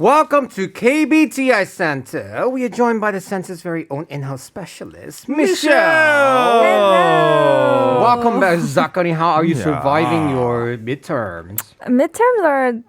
Welcome to KBTI Center. We are joined by the center's very own in-house specialist, Michelle. Hello. Welcome back, Zachary. How are you surviving your midterms? Midterms are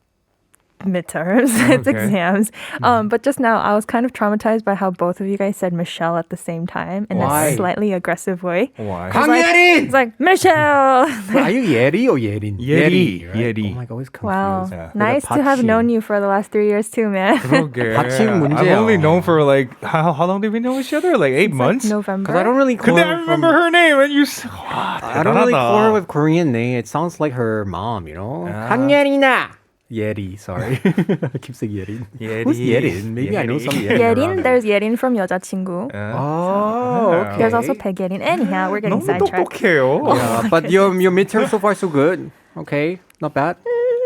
midterms. It's exams. But just now, I was kind of traumatized by how both of you guys said Michelle at the same time in Why? a slightly aggressive way. Why? 강예린! It's like, Michelle! Are you Yeri or Yerin? Yeri. Right? Yeri. Oh my God, always confused. Wow. Yeah. Nice to have known you for the last 3 years too, man. 그러게. 받침 문제야. I've only known for like how long did we know each other? Like 8 months? November. Because I don't really call 근데 I her remember her name and you. I don't really call her with Korean name. It sounds like her mom, you know? 강예린아! Yeri, sorry. I keep saying Yerin. Yeri. Who's Yerin? Maybe I know some Yerin. around Yerin, there's Yerin from 여자친구. Oh, okay. There's also Pegyerin. Anyhow, we're getting 너무 sidetracked. 똑똑해요. Yeah, but your midterm so far so good. Okay, not bad.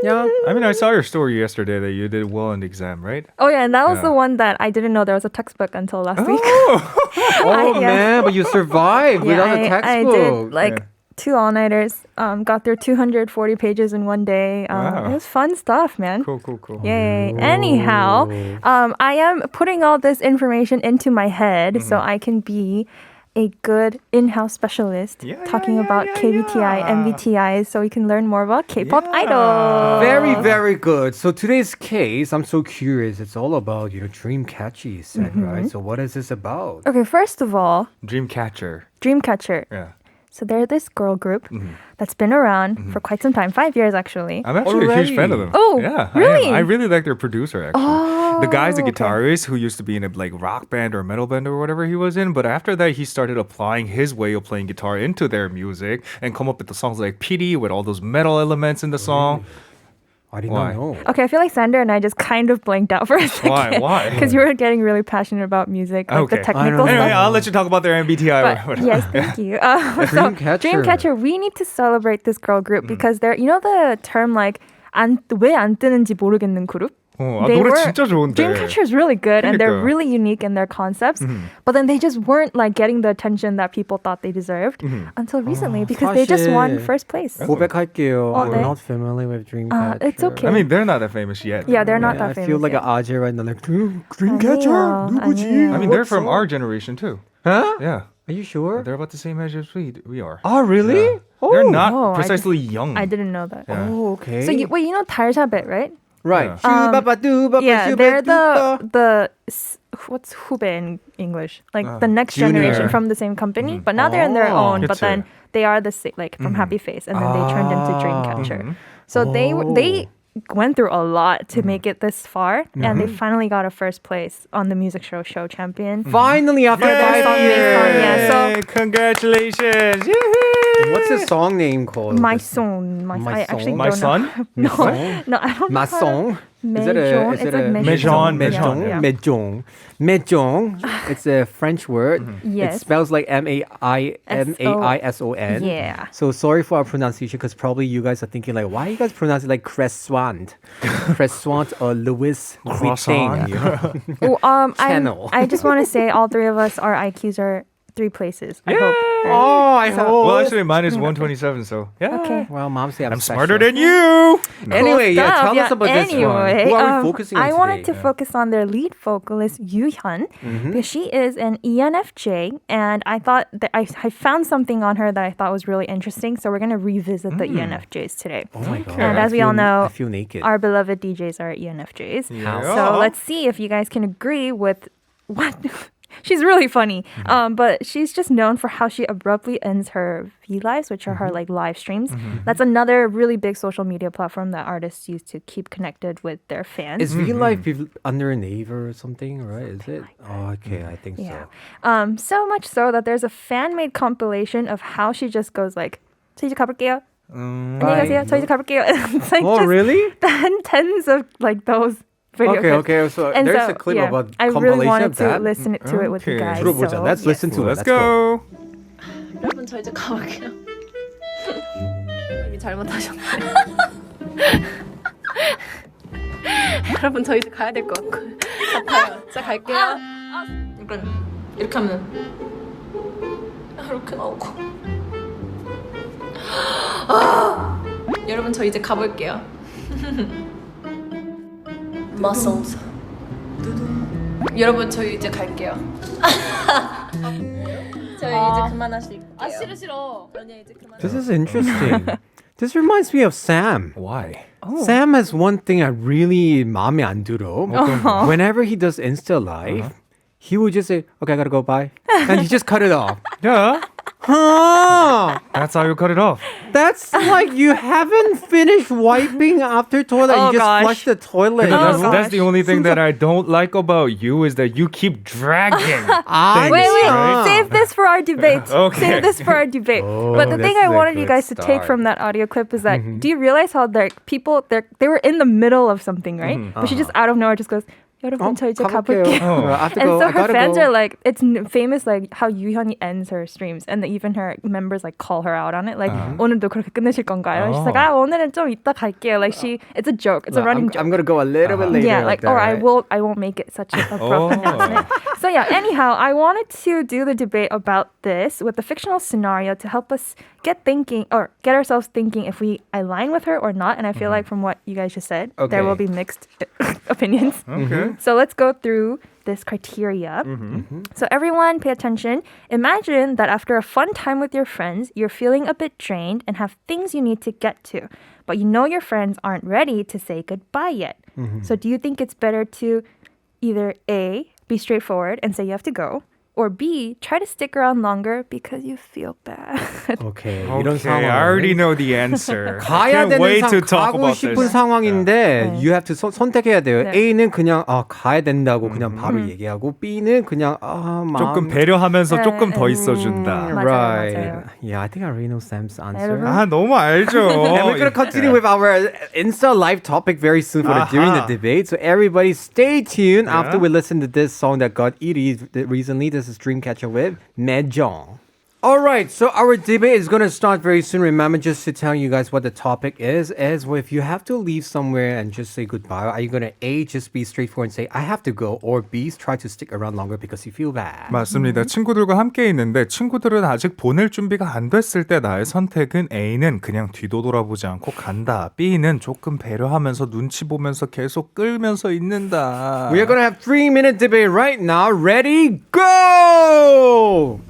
Yeah. I mean, I saw your story yesterday that you did well in the exam, right? Oh yeah, and that was Yeah. the one that I didn't know there was a textbook until last week. Oh man, but you survived without a textbook. I did like 2 all-nighters. Got through 240 pages in one day. Wow. It was fun stuff, man. Cool. Yay. Anyhow, I am putting all this information into my head so I can be a good in-house specialist talking about KBTI, MBTI, so we can learn more about K-pop idols. Very, very good. So today's case, I'm so curious. It's all about, Dreamcatcher, you said, right? So what is this about? Okay, first of all, Dreamcatcher. Dreamcatcher. Yeah. So they're this girl group that's been around for quite some time, 5 years actually. I'm actually a huge fan of them. Oh, yeah, really? I really like their producer actually. The guy's a guitarist who used to be in a rock band or metal band or whatever he was in, but after that he started applying his way of playing guitar into their music and come up with the songs like Pity with all those metal elements in the song. I did Why? not know. Okay, I feel like Sander and I just kind of blanked out for a second. Why? Because you were getting really passionate about music, like the Okay. technical I don't know. Anyway, stuff. I'll let you talk about their MBTI. or But whatever. yes, thank you. Dreamcatcher. Dreamcatcher, we need to celebrate this girl group because they're, the term like 왜 안 뜨는지 모르겠는 그룹? 노래 진짜 좋은데. Dreamcatcher is really good and they're 그러니까. really unique in their concepts, but then they just weren't like getting the attention that people thought they deserved until recently because they just won 사실 first place. 고백할게요. I'm 네. not familiar with Dreamcatcher. It's okay. I mean, they're not that famous yet. Yeah, they're not I that famous. feel like yet. an Ajay right now. Like, Dreamcatcher? 누구지? 아니에요. I mean, they're from our generation too. Huh? Yeah. Are you sure? They're about the same age as we are. Oh, really? Yeah. They're not Oh, precisely young. I didn't know that. Yeah. Oh, okay. So you know 달샤벳, right? right. Yeah. Yeah, they're the what's 후배 in English? Like the next junior. generation from the same company, but now they're in their Oh. own. But 그치. then they are like from Happy Face, and then they turned into Dreamcatcher. So they went through a lot to make it this far, and they finally got a first place on the music show champion. Finally, after that song 5 they sung, years. yeah, so- Yay, congratulations! What's the song name called? My son, I actually My don't son? know. No, I don't know. My song? Mejon. It's like Mejon. Yeah. Mejong. Mejong. It's a French word. Yes. It spells like Maison. Yeah. So sorry for our pronunciation because probably you guys are thinking like, why you guys pronounce it like croissant? Croissant or Louis Croissant. Vuitton. Oh, Channel. I just want to say all three of us, our IQs are 3 places. I hope. Oh, I hope. Well, actually, mine is 127, so yeah. Okay. Well, mom say I'm smarter than you! Anyway, Cool yeah, stuff. tell us about this one. Anyway, Who are we focusing on I today? wanted to focus on their lead vocalist, Yoo Hyun, because she is an ENFJ, and I thought that I found something on her that I thought was really interesting, so we're going to revisit the ENFJs today. Oh my God. And as we all I know, feel naked. our beloved DJs are ENFJs. Yeah. So let's see if you guys can agree with what... She's really funny, but she's just known for how she abruptly ends her V-Lives, which are her like live streams. That's another really big social media platform that artists use to keep connected with their fans. Is real life under a Naver or something, right? Is it? Oh, okay, I think Yeah. so. So much so that there's a fan-made compilation of how she just goes like, 저 이제 가볼게요. 안녕히 가세요. 저 이제 가볼게요. It's like Oh, just really? tens of like those video clips. Okay. So And there's so, a clip yeah, of a I compilation really wanted of that. to listen to it with you Okay. guys. 들어보자. So, Let's listen to it. Let's go! 여러분 저 이제 가볼게요. 이미 잘못하셨네요. 여러분 저 이제 가야 될 것 같아요. 진짜 갈게요. 약간 이렇게 하면 이렇게 나오고. 여러분 저 이제 가볼게요. Muscles. 여러분 저희 이제 갈게요. 저희 이제 그만하실게요. 아 싫어. 아니야 이제 그만. This is interesting. This reminds me of Sam. Why? Sam has one thing I really 마음에 안 들어. Whenever he does Insta Live, he would just say, okay, I gotta go, bye. And he just cut it off. Yeah. Huh. That's how you cut it off. That's like you haven't finished wiping after toilet. Oh, you just gosh. flush the toilet. That's the only thing that I don't like about you is that you keep dragging things, Wait, right? save this for our debate. Okay. Save this for our debate. But the that's thing I a wanted you good guys to take start. from that audio clip is that do you realize how they were in the middle of something, right? But she just out of nowhere just goes, 여러분 저 이제 가볼게요. I have to And go. so I her gotta fans go. are like, it's famous like how Yuhyun이 ends her streams, and even her members like call her out on it. Like 오늘도 그렇게 끝내실 건가요? She's like, 오늘은 좀 이따 갈게요. Like it's a joke. It's a running joke. I'm gonna go a little bit later. Yeah, like that, or right? I won't make it such a abrupt announcement. So yeah, anyhow, I wanted to do the debate about this with a fictional scenario to help us get ourselves thinking if we align with her or not. And I feel like from what you guys just said, there will be mixed opinions. Okay. So let's go through this criteria. So everyone pay attention. Imagine that after a fun time with your friends, you're feeling a bit drained and have things you need to get to, but you know your friends aren't ready to say goodbye yet. So do you think it's better to either A, be straightforward and say you have to go, or B, try to stick around longer because you feel bad? Okay. Okay, 이런 상황. I already know the answer. 가야 Can't 되는 wait to 상 talk 가고 about 싶은 this. 상황인데 you have to 선택해야 돼요. 네. A는 그냥 가야 된다고 그냥 바로 얘기하고 B는 그냥 마음 조금 배려하면서 네, 조금 더 네. 있어준다. 맞아요, Right. 맞아요. Yeah, I think I already know Sam's answer. 여러분. 아 너무 알죠. And we're going to continue with our Insta live topic very soon for during the debate. So everybody stay tuned after we listen to this song that got 1위 recently. This is Dreamcatcher with Mahjong. All right, so our debate is going to start very soon. Remember, just to tell you guys what the topic is well, if you have to leave somewhere and just say goodbye, are you going to A, just be straightforward and say, I have to go, or B, try to stick around longer because you feel bad? 맞습니다. 친구들과 함께 있는데 친구들은 아직 보낼 준비가 안 됐을 때 나의 선택은 A는 그냥 뒤도 돌아보지 않고 간다. B는 조금 배려하면서 눈치 보면서 계속 끌면서 있는다. We are going to have 3-minute debate right now. Ready, go!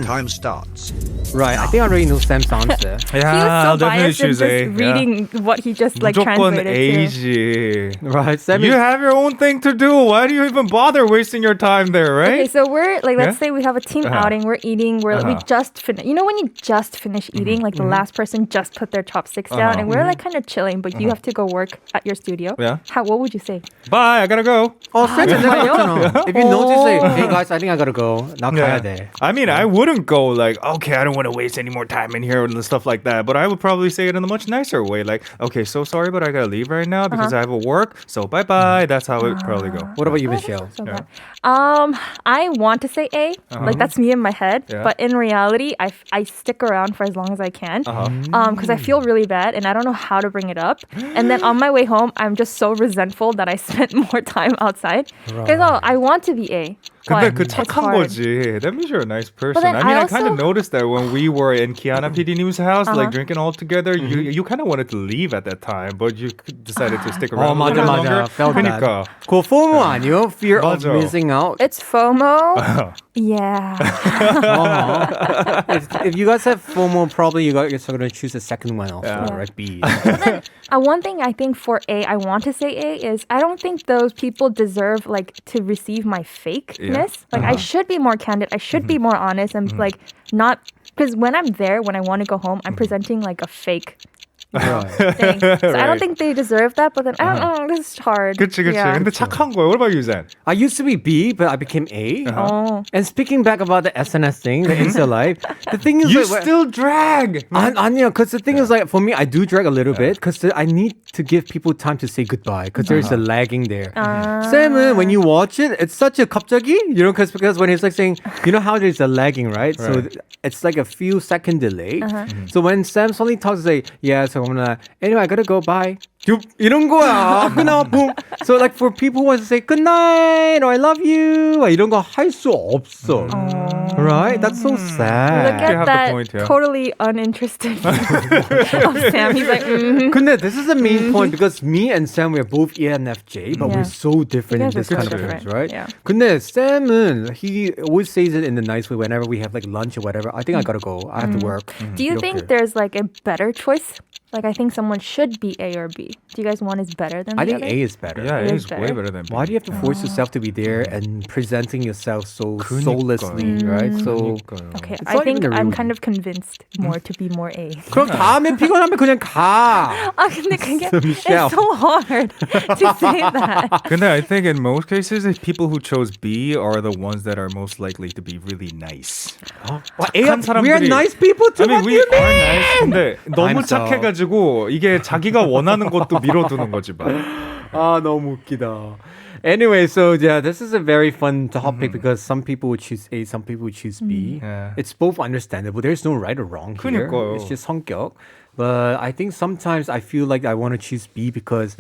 Time starts. Right, I think I already know Sam's answer. He Yeah, was I'll so definitely biased in choose just A. reading what he just like 무조건 translated to. A지. Right, Sam You is... have your own thing to do. Why do you even bother wasting your time there, Okay, right? so we're like, let's Yeah? say we have a team outing, we're eating, we just finished. You know when you just finish eating, like the last person just put their chopsticks down, and we're like kind of chilling, but you have to go work at your studio. Yeah. What would you say? Bye, I gotta go. Sam's never 했잖아. If you notice it, hey guys, I think I gotta go. 나 가야 돼. I mean, I wouldn't go like, okay, I don't want to waste any more time in here and stuff like that. But I would probably say it in a much nicer way. Like, okay, so sorry, but I gotta leave right now because I have a work. So bye-bye. That's how it would probably go. What about you, Michelle? So bad. I want to say A, like that's me in my head, Yeah. but in reality, I stick around for as long as I can, because I feel really bad and I don't know how to bring it up. And then on my way home, I'm just so resentful that I spent more time outside. 그래서 I want to be A. 근데 but 그 it's 착한 hard. 거지. That means you're a nice person. then I mean, I I kind of also- noticed that when we were in Kiana PD님's house, like drinking all together, you kind of wanted to leave at that time, but you decided to stick around a 맞아, little 맞아. longer. Felt bad. 그러니까. 그거 FOMO 아니요? Fear of 맞아. missing out. It's FOMO. Yeah. If you guys have FOMO, probably you guys are going to choose the second one also, Yeah. right? B. One thing I think for A, I want to say A is I don't think those people deserve like to receive my fakeness. Like I should be more candid. I should be more honest and like not because when I'm there, when I want to go home, I'm presenting like a fake Right. thing. So I Right. don't think they deserve that. But then I don't know. This is hard. 그치, 그치. Yeah. 근데 착한 거야. What about you, Zen? I used to be B, but I became A. Oh. And speaking back about the SNS thing, the Insta Live, the thing is You like, still drag. 아니야, because the thing is like, for me, I do drag a little bit because I need to give people time to say goodbye because there's a lagging there. Sam은, when you watch it, it's such a 갑자기, you know, because when he's like saying, you know how there's a lagging, right? So it's like a few second delay. So when Sam suddenly talks, like, yeah, so I'm gonna, anyway, I gotta go, bye. 이런 거야. 끊어, boom. So like for people who want to say good night or I love you, 이런 거 할 수 없어. Right? That's so sad. Look You at have the that point, yeah. totally uninterested of Sam. He's like, 근데 this is the main point because me and Sam we're both ENFJ, but Yeah. we're so different in You guys this are kind so of different. terms, right? Yeah. 근데 Sam은 he always says it in the nice way whenever we have like lunch or whatever. I think I gotta go. I have to work. do you think there's like a better choice? Like I think someone should be A or B. Do you guys one is better than I the think other? A is better. Yeah, It it is is way better. better than B. Why do you have to force yourself to be there and presenting yourself so soullessly, right? So Okay, It's I not think even a I'm real- kind of convinced more to be more A. 그럼 다음에 피곤하면 그냥 가. 아 근데 그게 So, Michelle. it's so hard to say that. 근데 I think in most cases, people who chose B are the ones that are most likely to be really nice. 착한 We are 사람들이- nice people too. I mean, what do we you are mean? nice. 근데 너무 I'm so- 착해가지고 이게 자기가 원하는 것도 밀어두는 거지 봐. 아 너무 웃기다. Anyway, so yeah, this is a very fun topic because some people would choose A, some people would choose B. Yeah. It's both understandable. There's no right or wrong here. 그러니까요. It's just 성격. But I think sometimes I feel like I want to choose B because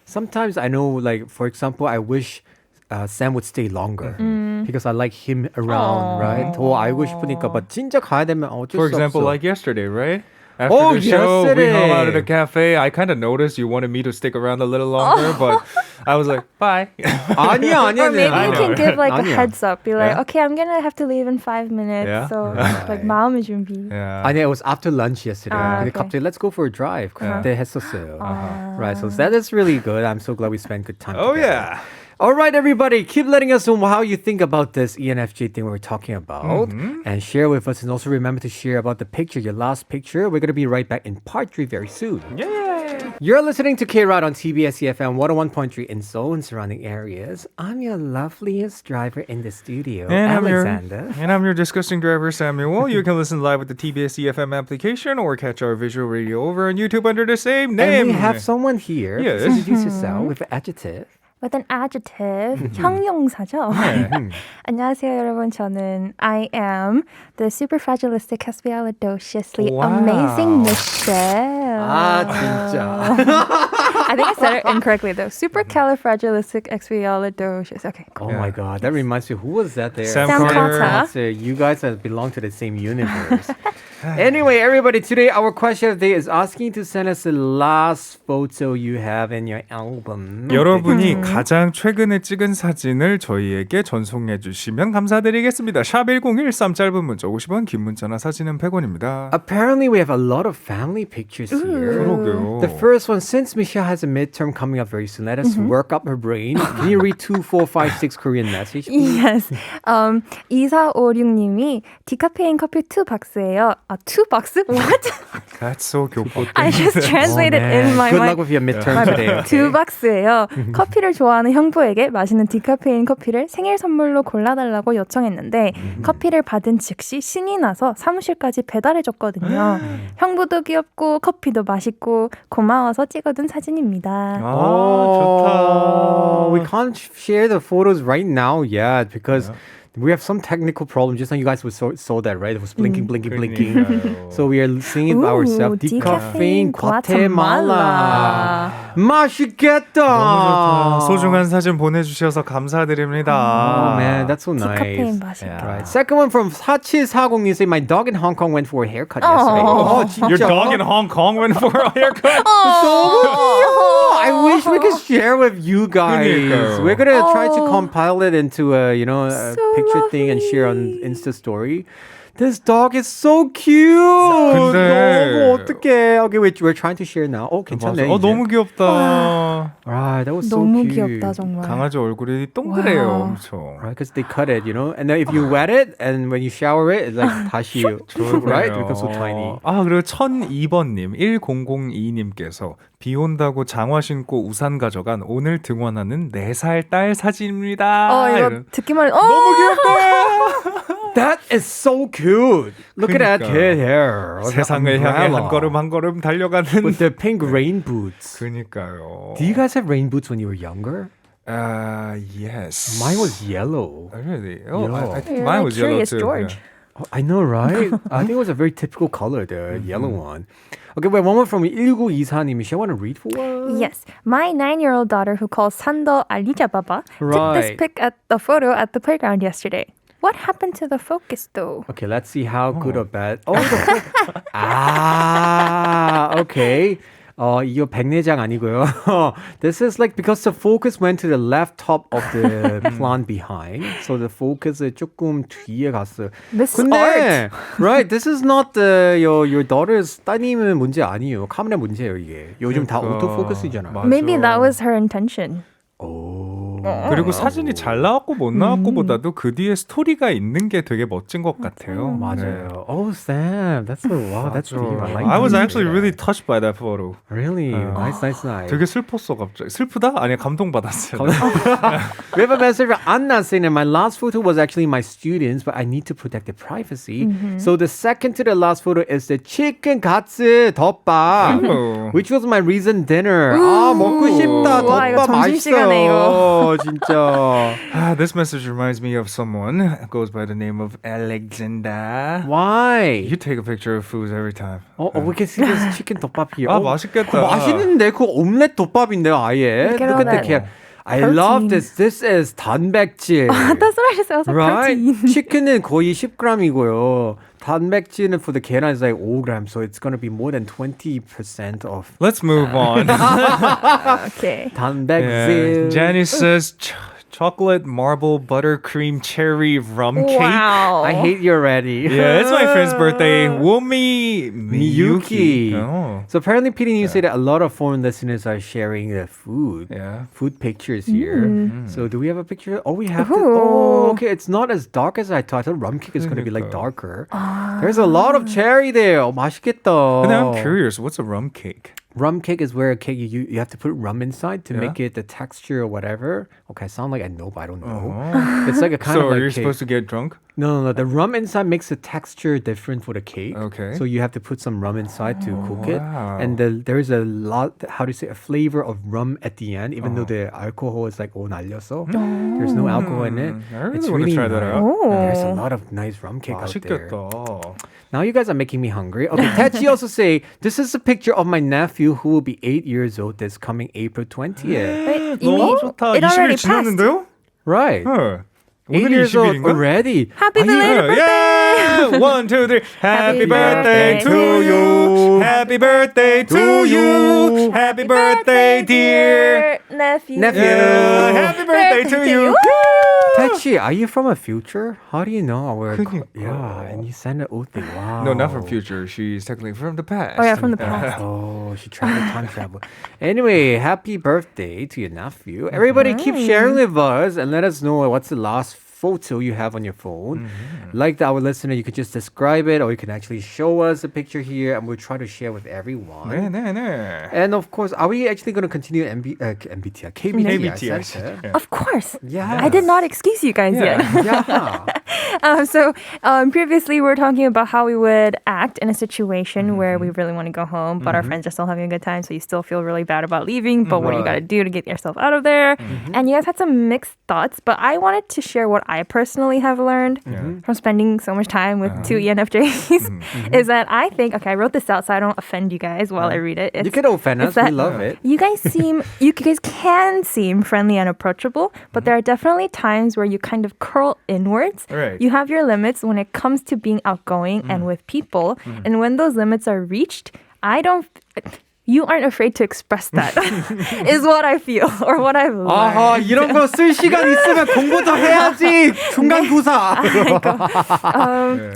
sometimes I know, like for example, I wish Sam would stay longer because I like him around, right? 더 알고 싶으니까. But 진짜 가야 되면 어쩔 For 수 example, 없어. like yesterday, right? After Oh, the show, we hung out at yesterday. a cafe. I kind of noticed you wanted me to stick around a little longer, but I was like, bye. 아니야. Or maybe I you know, can right? give like a 아니야. heads up. Be like, Yeah. okay, I'm gonna have to leave in 5 minutes. Yeah. So Right. like 마음의 준비. Yeah. 아니, it was after lunch yesterday. 아, 근데 okay. 갑자기 let's go for a drive. 그때 했었어요. Ah. Right, so that is really good. I'm so glad we spent good time Oh, together. yeah. All right, everybody, keep letting us know how you think about this ENFJ thing we were talking about and share with us. And also remember to share about the picture, your last picture. We're going to be right back in part 3 very soon. Yay. You're listening to Kride on TBS EFM 101.3 in Seoul and surrounding areas. I'm your loveliest driver in the studio, Alexander. I'm your disgusting driver, Samuel. You can listen live with the TBS EFM application or catch our visual radio over on YouTube under the same name. And we have someone here. Yes. Please introduce yourself with an adjective. With an adjective, 형용사죠. 안녕하세요, 여러분. 저는 I am the superfragilisticexpialidociously Wow. amazing Michelle. 아, 진짜. I think I said it incorrectly though. Supercalifragilisticexpialidocious. Okay, cool. Oh my God, that reminds me. Who was that there? Sam Sam Carter. Carter. You guys that belong to the same universe. Anyway, everybody, today our question of the day is asking to send us the last photo you have in your album. 여러분이 가장 최근에 찍은 사진을 저희에게 전송해 주시면 감사드리겠습니다. 샵1013 짧은 문자 50원, 긴 문자나 사진은 100원입니다. Apparently, we have a lot of family pictures here. 그러게요. The first one, since Michelle has a midterm coming up very soon, let us work up her brain. Can you read 2456 Korean message? Yes. 2456님이 디카페인 커피 2박스예요. 아, 2박스? What? That's so 교포. I just translated in my Good mind. luck with your midterm today. okay? 2박스예요. 커피를 좋아하는 형부에게 맛있는 디카페인 커피를 생일 선물로 골라달라고 요청했는데 커피를 받은 즉시 신이 나서 사무실까지 배달해줬거든요. 형부도 귀엽고 커피도 맛있고 고마워서 찍어둔 사진입니다. Oh, 좋다. we can't share the photos right now yet because we have some technical problem. Just like you guys saw that, right? It was blinking. 그러니까요. So we are seeing it by ourselves. Decafeine Decafeine Guatemala. 맛있겠다. 너무 좋다. 소중한 사진 보내주셔서 감사드립니다. Oh man, that's so nice. 디카페인 맛있다. Right. Second one from 4740. Say my dog in Hong Kong went for a haircut yesterday. Oh, 진짜? Your dog in Hong Kong went for a haircut? 너무 귀여워. I wish we could share with you guys. 그러니까요. We're gonna try to compile it into a a So picture thing and share on lovely. Insta story. This dog is so cute. 근데- 너무 어떡해. Okay, we're trying to share now. Oh, 괜찮네. 맞아. 이제. 너무 귀엽다. Right, that was so 너무 cute. 귀엽다 정말. 강아지 얼굴이 동그래요, 와우. 엄청. Right, because they cut it, and then if you wet it and when you shower it, it's like 다시, right? It becomes so tiny. 아, 그리고 1002번님, 1002님께서 비 온다고 장화 신고 우산 가져간 오늘 등원하는 4살 딸 사진입니다. 이거 듣기만 해도 너무 귀엽다. That is so cute. Look at that 그러니까. kid here. 세상을 향해 한 걸음 한 걸음 달려가는. With the pink rain boots. 그니까요. Do you guys have rain boots when you were younger? Yes. Mine was yellow. Really? Oh, Yellow. I think You're mine like was yellow Curious too. George. Yeah. Oh, I know, right? I think it was a very typical color, the yellow one. Okay, wait, one more from 1924님. I want to read for us? Yes, my 9-year-old daughter who calls Sando Alija Baba took this Right. pic at the photo at the playground yesterday. What happened to the focus though? Okay, let's see how good or bad. Oh, okay. 이거 백내장 아니고요. This is like because the focus went to the left top of the plant behind. So the focus은 조금 뒤에 갔어요. This is 근데, art. Right, this is not your daughter's 따님의 문제 아니에요. 카메라 문제예요, 이게. 요즘 다 autofocus이잖아요. 맞아. Maybe that was her intention. 그리고 사진이 잘 나왔고 못 나왔고보다도 그 뒤에 스토리가 있는 게 되게 멋진 것 같아요. 맞아요. Oh, Sam, that's deep. I like I was that. actually really touched by that photo. Really? Nice. 되게 슬펐어 갑자기. 슬프다? 아니야 감동받았어요. We have a message from Anna saying that my last photo was actually my students, but I need to protect their privacy. So the second to the last photo is the chicken katsu 덮밥, Oh. which was my recent dinner. 먹고 싶다. 와, 이거 덮밥 점심시간에 맛있어. 진짜. This message reminds me of someone who goes by the name of Alexander. Why? You take a picture of foods every time. we can see this chicken 덮밥 here. 맛있겠다. 맛있는데 그 오믈렛 덮밥인데요, 아예. Look at all Look at the that can. I love protein. this. This is 단백질. That's what I just said. I was like, Right? protein. 치킨은 거의 10g이고요. 단백질은 for the can is like 5g, so it's going to be more than 20% of Let's move on. Okay. 단백질. Janice says chocolate marble buttercream cherry rum cake. Wow. I hate you already. Yeah, it's my friend's birthday. Womi Miyuki. Oh. So apparently, PD News said that a lot of foreign listeners are sharing the food pictures here. So do we have a picture? Oh, we have to. Oh, okay. It's not as dark as I thought. I thought rum cake is going to be like darker. There's a lot of cherry there. 맛있겠다. And I'm curious, what's a rum cake? Rum cake is where a cake you have to put rum inside to make it the texture or whatever. Okay, I sound like I know, but I don't know. It's like a kind So of like you're cake. supposed to get drunk? No. The rum inside makes the texture different for the cake. Okay. So you have to put some rum inside to cook it. wow. And there's a lot, how do you say, a flavor of rum at the end, even though the alcohol is like, 날렸어. There's no alcohol in it. I really It's want to try that nice. out. Oh. There's a lot of nice rum cake out there. 맛있겠다. Now you guys are making me hungry. Okay, Tachi also say, this is a picture of my nephew who will be 8 years old this coming April 20th. Wait, you 너무 mean 좋다. it 20일 already passed? 지났는데요? Right. 네. 8 오늘이 years old 20일인가? already. Happy belated birthday! Yeah! 1, 2, 3. Happy birthday to you. Happy birthday to you. Happy birthday, dear. nephew. Yeah, happy birthday to you. Tachi, are you from a future? How do you know our... 그니까. Yeah, and you send an oath thing. Wow. No, not from future. She's technically from the past. Oh yeah, from the past. Oh, she traveled time travel. Anyway, happy birthday to your nephew. Everybody keep sharing with us and let us know what's the last photo you have on your phone. Like our listener, you could just describe it or you can actually show us a picture here and we'll try to share with everyone. 네. And of course, are we actually going to continue MBTI? KBTI. KBTI. Of course. Yeah. I did not excuse you guys yet. Yeah. So previously we were talking about how we would act in a situation where we really want to go home, but our friends are still having a good time, so you still feel really bad about leaving, but what do you got to do to get yourself out of there? And you guys had some mixed thoughts, but I wanted to share what I personally have learned from spending so much time with two ENFJs is that I think, okay, I wrote this out so I don't offend you guys while I read it. You can offend us. it's that We love it. You guys can seem friendly and approachable, but there are definitely times where you kind of curl inwards. Right. You have your limits when it comes to being outgoing and with people. And when those limits are reached, you aren't afraid to express that, is what I feel or what I've learned. 아하, 이런 거 쓸 시간 있으면 공부도 해야지. 중간고사.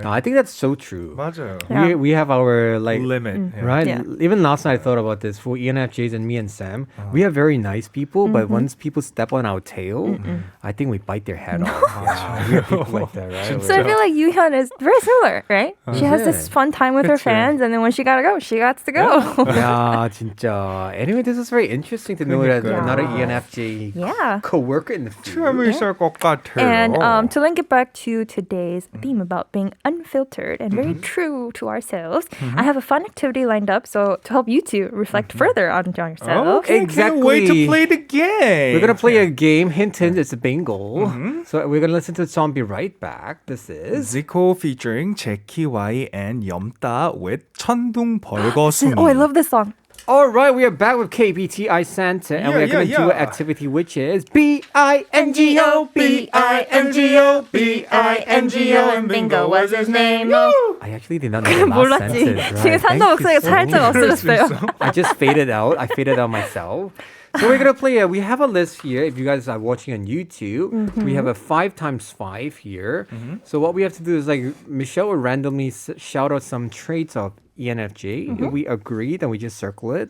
I think that's so true. 맞아요. Yeah. We have our like Limit. Yeah. right? Yeah. Even last night I thought about this for ENFJs and me and Sam. We are very nice people, but once people step on our tail, I think we bite their head off. Yeah, we are people like that, right? So I feel like Yuhyun is very similar, right? She has this fun time with her fans, and then when she gotta go, she got to go. yeah, 진짜. Anyway, this is very interesting to know that 그러니까요. another ENFJ Yeah. co-worker in the field. 재미있을 것 같아요. And to link it back to today's theme about being unfiltered and very true to ourselves, I have a fun activity lined up. So to help you two reflect further on yourselves. Okay, can't wait to Exactly. play the game. We're going to play a game. Hint, it's a bingo. So we're going to listen to the song. Be right back. This is... Zico featuring Jackie Y and 염따 with 천둥 벌거숭이. Oh, I love this song. All right, we are back with KBTI Santa, and we're going to do an activity which is B-I-N-G-O, B-I-N-G-O, B-I-N-G-O, and bingo was his name. I actually did not know the last 몰랐지. sentence. 지금 산도 목소리가 살짝 없어졌어요. I just faded out. I faded out myself. So we're going to play, we have a list here. If you guys are watching on YouTube, we have a 5 times 5 here. So what we have to do is like, Michelle will randomly shout out some traits of ENFJ. If we agree, then we just circle it.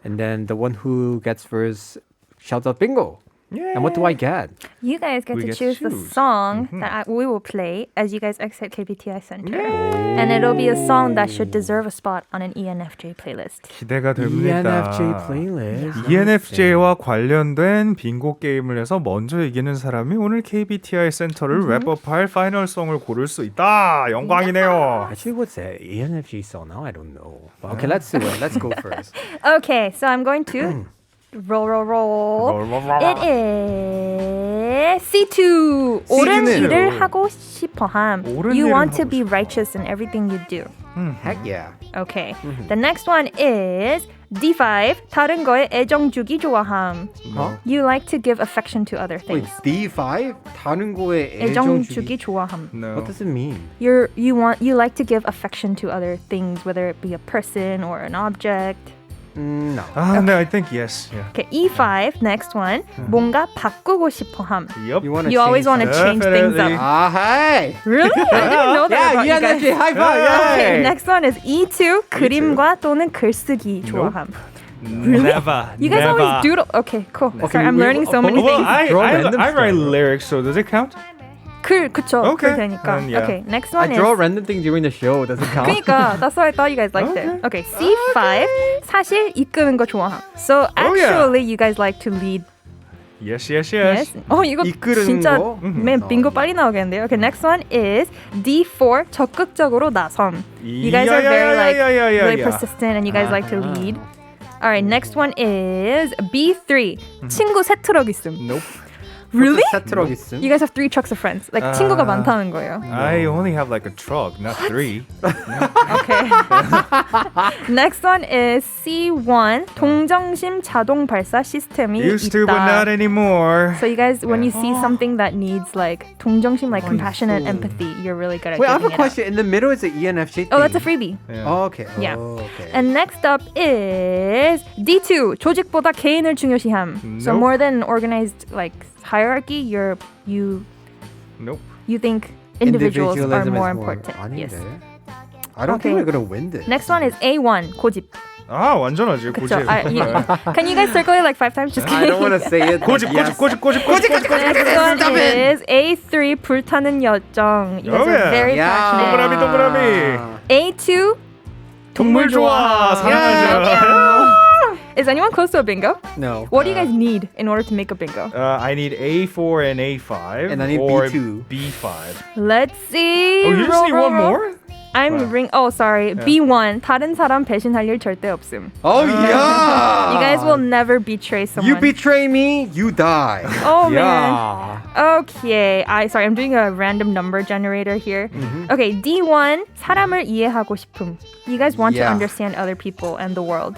And then the one who gets first shouts out bingo. Yeah. And what do I get? You guys get to choose the song that we will play as you guys exit KBTI Center. And it'll be a song that should deserve a spot on an ENFJ playlist. 기대가 됩니다. ENFJ playlist. ENFJ와 관련된 빙고 게임을 해서 먼저 이기는 사람이 오늘 KBTI 센터를 랩업할 파이널 송을 고를 수 있다. 영광이네요. Actually, what's that ENFJ song now? I don't know. Okay, let's do it. Let's go first. Okay, so I'm going to roll. It is C2. 옳은 일을 하고 싶어함. You want to be righteous in everything you do. Heck yeah. Okay. The next one is D5. 다른 거에 애정 주기 좋아함. Huh? You like to give affection to other Wait, things. D5? 다른 거에 애정 애정 주기 좋아함. No. What does it mean? You like to give affection to other things, whether it be a person or an object. No. No, I think yes. Yeah. Okay, E5. Next one. 뭔가 바꾸고 싶어함. Yep. You always want to change things up. Ah, hey. Really? I didn't know that about you guys. ENFJ, high five. Okay, Yay. next one is E2. 그림과 또는 글쓰기 좋아함. Never. You guys never. always doodle. Okay, cool. Okay, Sorry, I'm learning so many Well, things. I write lyrics, so does it count? 그쵸. Okay. 글 되니까. Then, yeah. Okay, next I one is. draw a random thing during the show. Does it count? 그러니까 that's why I thought you guys liked it. Okay, C5. 사실 이끄는 거 좋아함. So actually, you guys like to lead. Yes. Yes. 이거 이끄는 진짜 거? 맨 빙고 빨리 나오겠는데요. Okay, next one is D4. 적극적으로 나섬. You guys are very really persistent and you guys like to lead. All right, next one is B3. 친구 세 트럭 있음. Nope. Really? 세트럭 있음. You guys have 3 trucks of friends. Like 친구가 많다는 거예요. I only have like a truck, not 3. Okay. Next one is C1. 동정심 자동 발사 시스템이 Used 있다. to, but not anymore. So you guys, when you see something that needs like 동정심, like compassion and empathy, you're really good at Wait, I have giving a it up. question. In the middle is the ENFJ thing. Oh, that's a freebie. Oh, okay. Yeah. Oh, okay. And next up is D2. 조직보다 개인을 중요시함. So Nope. more than organized like hierarchy, you Nope. think individuals are Individualism more is important. 아닌데. Yes. I don't think Okay. we're gonna win this. Next one is A1. 고집. 아, 완전하지. 그쵸? 고집. Can you guys circle it like 5 times? Just I kidding. don't want to say it. 고집. Next one is A3. 불타는 여정. You guys are very passionate. 동그라미. A2. 동물 좋아. 사랑하죠. Is anyone close to a bingo? No. What do you guys need in order to make a bingo? I need A4 and A5. And I need or B2. B5. Let's see. Oh, you just need one more? I'm sorry. B1. 다른 사람 배신할 일 절대 없음. Oh yeah. You guys will never betray someone. You betray me, you die. Oh man. Yeah. Okay. I'm doing a random number generator here. Okay, D1. 사람을 이해하고 싶음. You guys want to Yeah. understand other people and the world.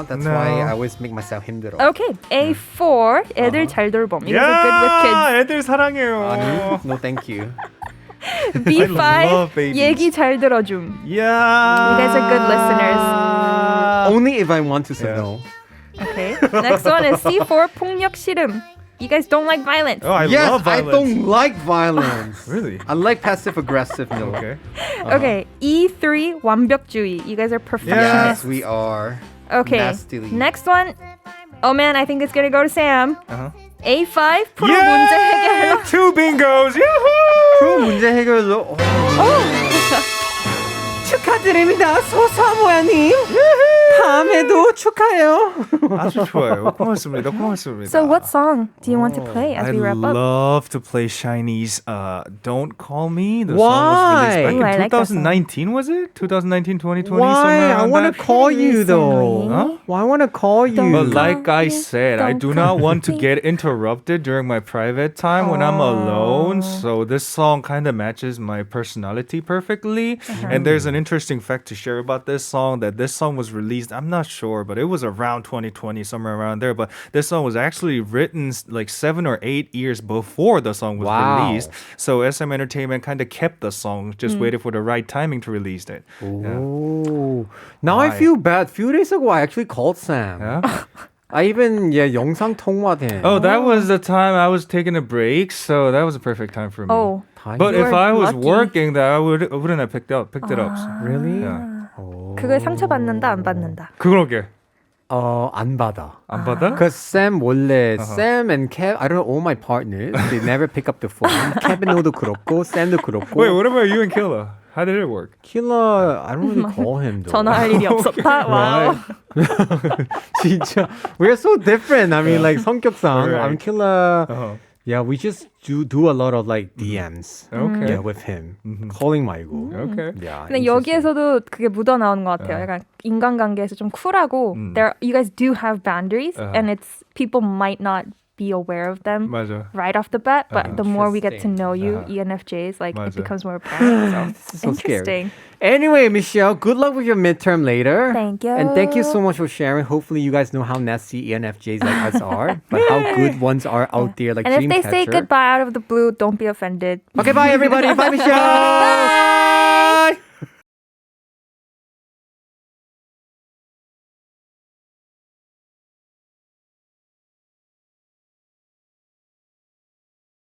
That's No. why I always make myself 힘들어. Okay, A4. 애들 잘 돌봄. You guys are good with kids. 애들 사랑해요. 아니, no, thank you. B5. I love babies. 얘기 잘 들어줌. Yeah. You guys are good listeners. Only if I want to say Yeah. no. Okay. Next one is C4. 폭력 싫음. You guys don't like violence. Oh, I Yes, love I violence. don't like violence. Really? I like passive aggressive. No. Okay. Okay. E3. 완벽주의. You guys are Yes, perfectionists. we are. Okay. Nastily. Next one. Oh man, I think it's gonna go to Sam. Uh-huh. A5. 프로 문제 해결. 2 bingos. Yahoo! 프로 문제 해결로. 축하드립니다, 서사무엘님. 다음에도 축하해요. 아주 좋아요. 고맙습니다. So what song do you want to play as I we wrap up? love to play Shiny's Don't Call Me. The Why? song was released Ooh, I back in like that song. 2019, was it? 2019, 2020, Why? somewhere I around want to that. call you though. Recently. Huh? Why I want to call you? Don't But like I said, I Don't do not call want to me. get interrupted during my private time when I'm alone. So this song kind of matches my personality perfectly. And there's an interesting fact to share about this song, that this song was released released. I'm not sure, but it was around 2020, somewhere around there. But this song was actually written like 7 or 8 years before the song was released. So SM Entertainment kind of kept the song, just waited for the right timing to release it. Oh. Now I feel bad. Few days ago, I actually called Sam. Yeah? I even 영상 통화된. Oh, that was the time I was taking a break, so that was a perfect time for me. Oh. But You if were I was lucky. working, that I wouldn't have picked it up. So. Really? Yeah. 그걸 상처받는다 안 받는다. 그러게. 안 받아. 안 받아? Because Sam 원래 Sam and Kev, I don't know, all my partners, they never pick up the phone. Kevin도 그렇고, Sam도 그렇고. Wait, what about you and Killa? How did it work? Killer, I don't really call him though. 전화할 일이 없었다. 와우. 진짜, we're so different. I mean, like 성격상, Right. I'm Killer. Uh-huh. Yeah, we just do a lot of like DMs. Okay. Yeah, with him. Calling 말고. Okay. Yeah. 근데 interesting. 여기에서도 그게 묻어 나오는 것 같아요. 약간 인간관계에서 좀 쿨하고, you guys do have boundaries, and it's people might not be aware of them 맞아. right off the bat, but the more we get to Interesting. know you, ENFJs, like it 맞아. becomes more apparent. This is So so scary. interesting. Anyway, Michelle, good luck with your midterm later. Thank you. And thank you so much for sharing. Hopefully, you guys know how nasty ENFJs like us are, but how good ones are out there, like And if they say Dreamcatcher. goodbye out of the blue, don't be offended. Okay, bye everybody. Bye, Michelle.